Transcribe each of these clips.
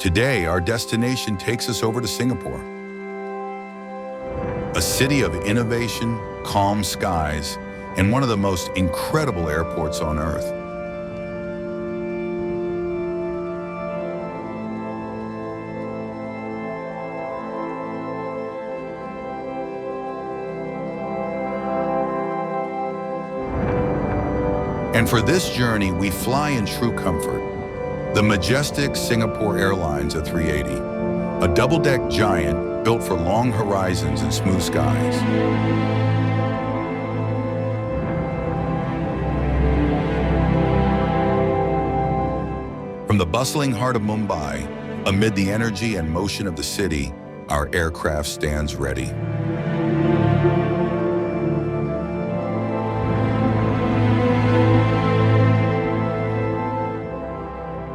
Today, our destination takes us over to Singapore, a city of innovation, calm skies, and one of the most incredible airports on Earth. And for this journey, we fly in true comfort. The majestic Singapore Airlines A380, a double-deck giant built for long horizons and smooth skies. From the bustling heart of Mumbai, amid the energy and motion of the city, our aircraft stands ready.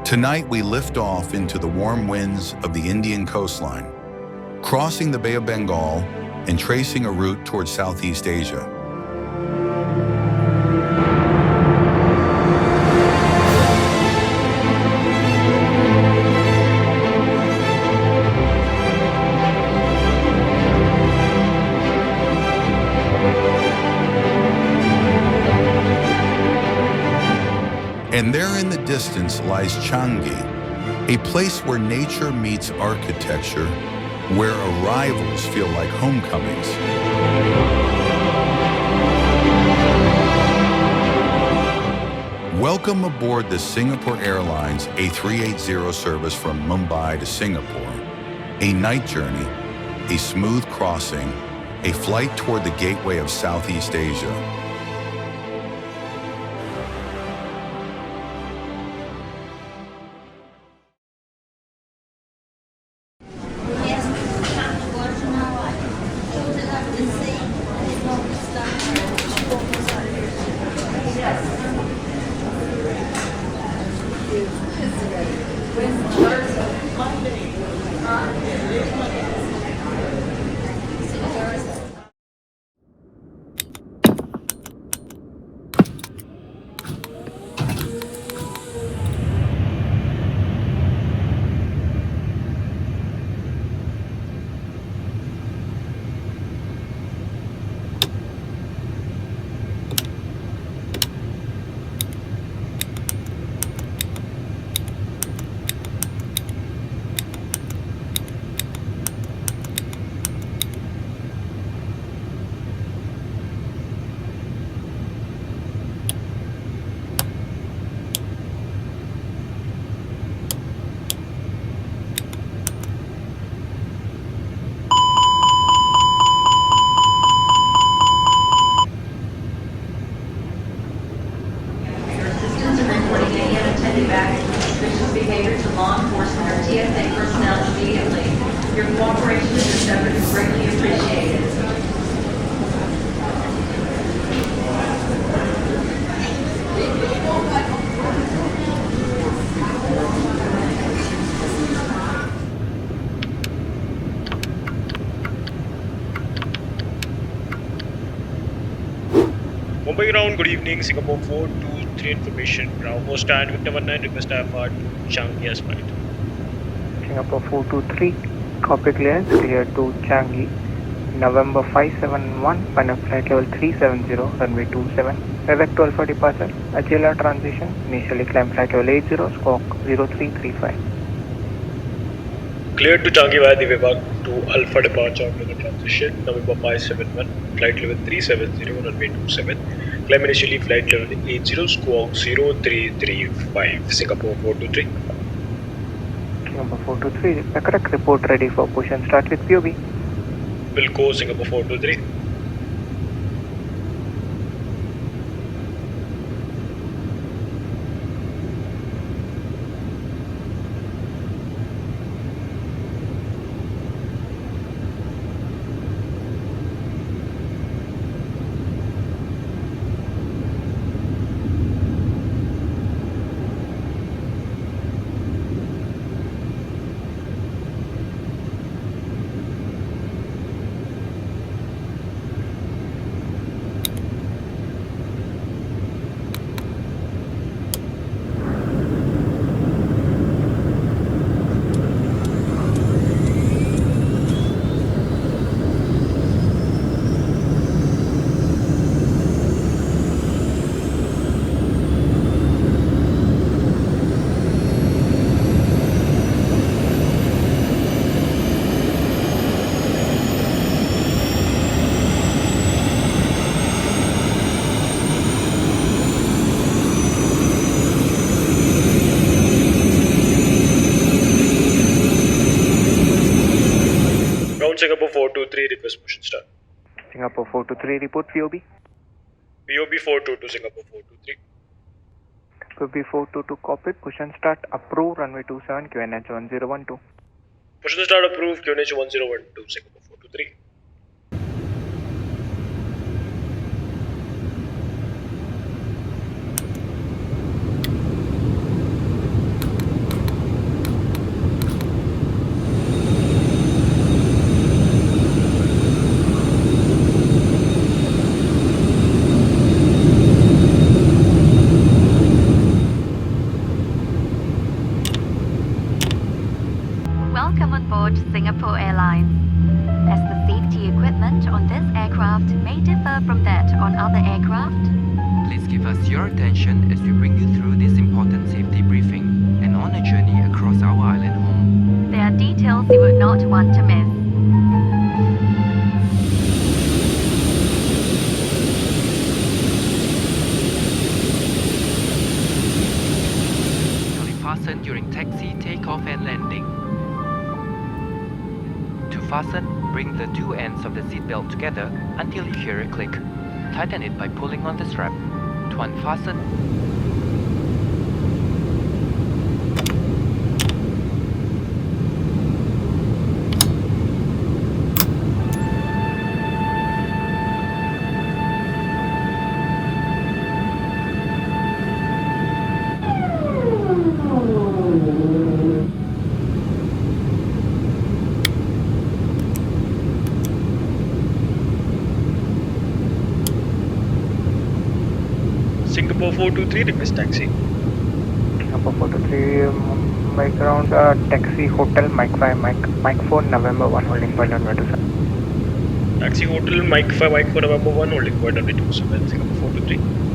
Tonight, we lift off into the warm winds of the Indian coastline, crossing the Bay of Bengal and tracing a route towards Southeast Asia. And there in the distance lies Changi, a place where nature meets architecture, where arrivals feel like homecomings. Welcome aboard the Singapore Airlines A380 service from Mumbai to Singapore. A night journey, a smooth crossing, a flight toward the gateway of Southeast Asia. Mumbai ground, good evening. Singapore 423 information. Bravo stand, Victor 19, request IFR to Changi as flight. Singapore 423, copy clearance, cleared to Changi. November 571, final flight level 370, runway 27. Direct to Alpha departure, Agila transition, initially climb flight level 80, squawk 0335. Cleared to Changi via the VABB to Alpha departure after the transition. November 571, flight level 370, runway 27. Climb initially flight level 80, squawk 0335. Singapore 423. Singapore 423, the correct report ready for push and start with POB. Will go Singapore 423. Ground Singapore 423, request motion start. Singapore 423, report VOB. VOB 422 Singapore 423. VOB 422, Cockpit, push and start, approve, runway 27, QNH 1012. Push and start approved, QNH 1012 Singapore 423. Welcome on board Singapore Airlines. As the safety equipment on this aircraft may differ from that on other aircraft, Please give us your attention as we bring you through this important safety briefing and on a journey across our island home. there are details you would not want to miss. Only fasten during taxi, takeoff and landing. To fasten, bring the two ends of the seatbelt together until you hear a click. Tighten it by pulling on the strap. To unfasten, Singapore 423, request taxi. Singapore 423, Mumbai ground, taxi, hotel, Mike 5, Mike 4, November 1, holding point on 27. Taxi Hotel, Mike 5, Mike 4, November 1, holding point on 27, Singapore 423.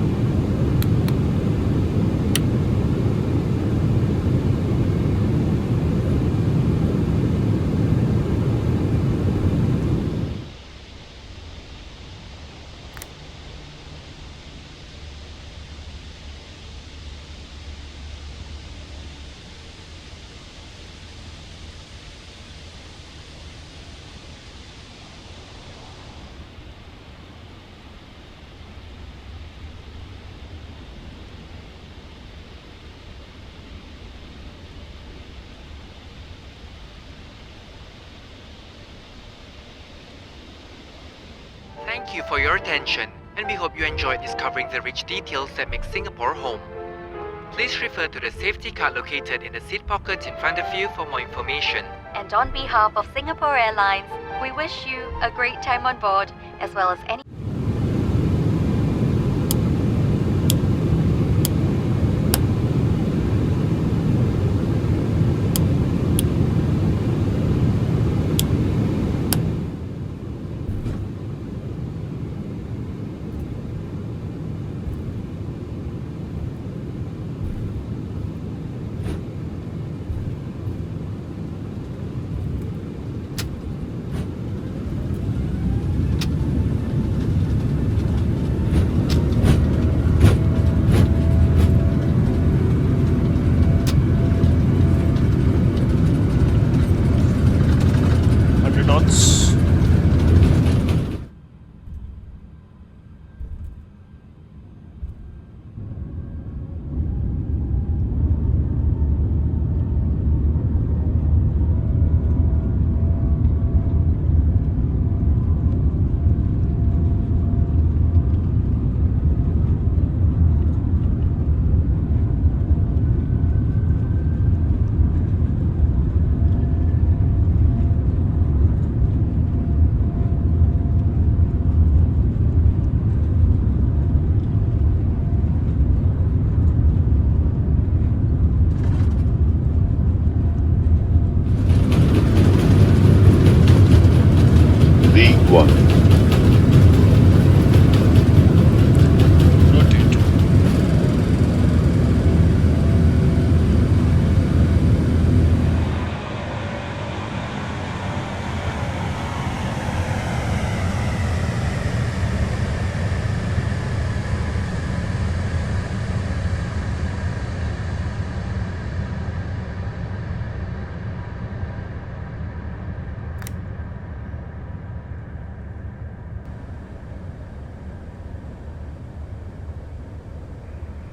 thank you for your attention, and we hope you enjoyed discovering the rich details that make Singapore home. Please refer to the safety card located in the seat pocket in front of you for more information. And on behalf of Singapore Airlines, we wish you a great time on board, as well as any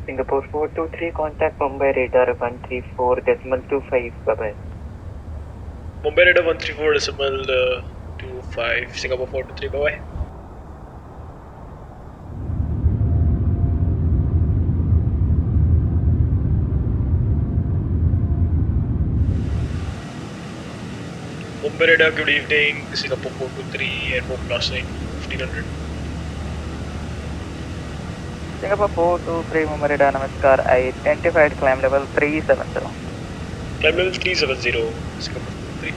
Singapore 423, contact Mumbai radar 134.25. Bye-bye. Mumbai radar 134.25, Singapore 423, bye-bye. Mumbai radar, good evening, Singapore 423, airport crossing 1500. Singapore 423, Mumbai radar, Namaskar. I identified climb level 370. Climb level 370, Singapore 423.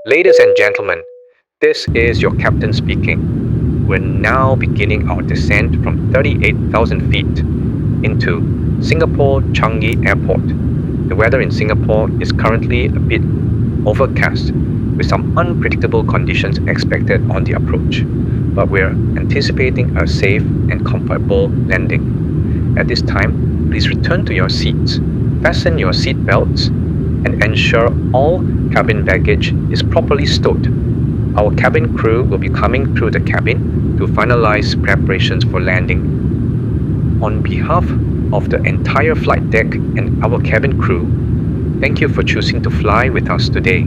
Ladies and gentlemen, this is your captain speaking. We're now beginning our descent from 38,000 feet into Singapore Changi Airport. The weather in Singapore is currently a bit overcast with some unpredictable conditions expected on the approach, but we're anticipating a safe and comfortable landing. At this time, please return to your seats, fasten your seat belts, and ensure all cabin baggage is properly stowed. Our cabin crew will be coming through the cabin to finalize preparations for landing. On behalf of the entire flight deck and our cabin crew, thank you for choosing to fly with us today.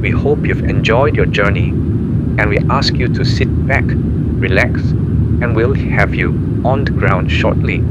We hope you've enjoyed your journey, and we ask you to sit back, relax, and we'll have you on the ground shortly.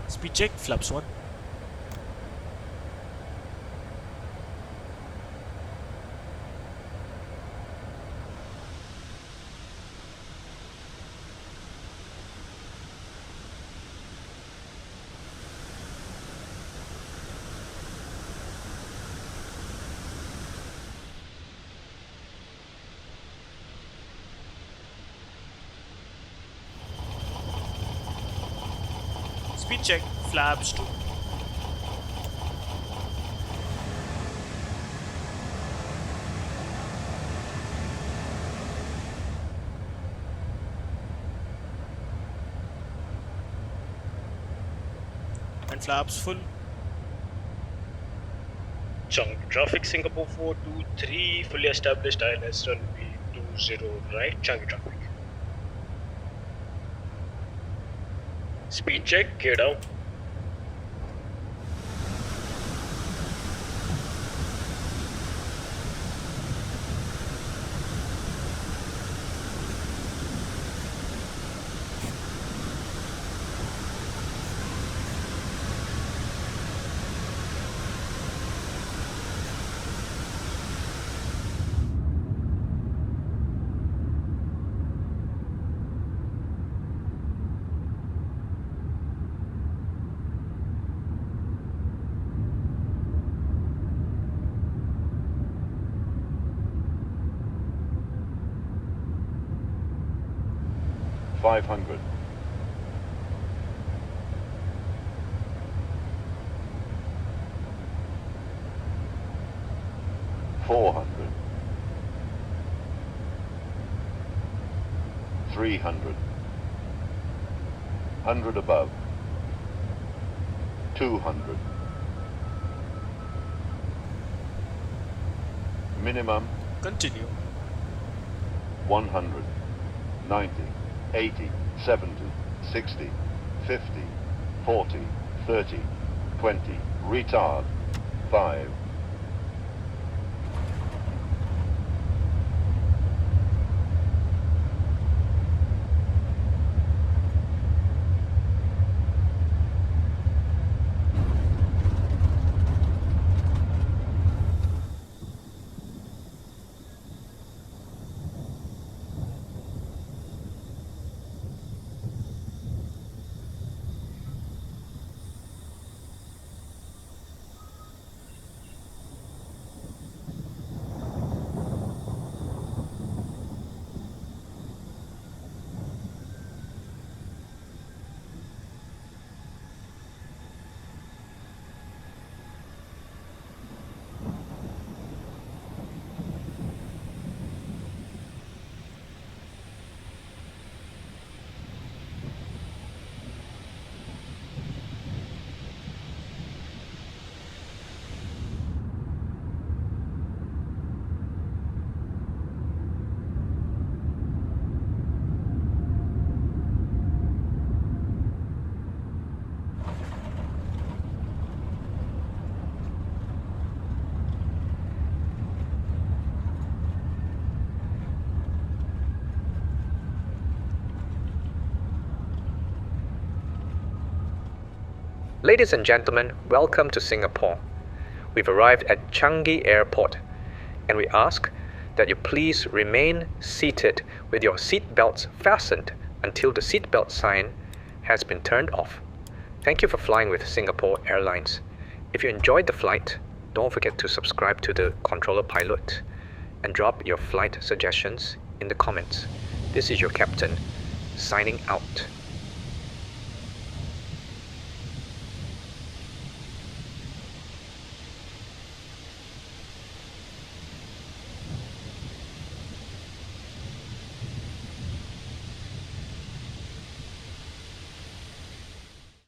Speed check, flaps 1. Speed check, flaps 2. And flaps full. Changi traffic, Singapore 423, fully established ILS runway 20 right, Changi traffic. Speed check, gear down. $500. $400. $300. 100 above. 200. Minimum Continue. 100. 90. 80, 70, 60, 50, 40, 30, 20, retard, 5. Ladies and gentlemen, welcome to Singapore. We've arrived at Changi Airport and we ask that you please remain seated with your seat belts fastened until the seatbelt sign has been turned off. Thank you for flying with Singapore Airlines. If you enjoyed the flight, don't forget to subscribe to the Controller Pilot and drop your flight suggestions in the comments. This is your captain, signing out.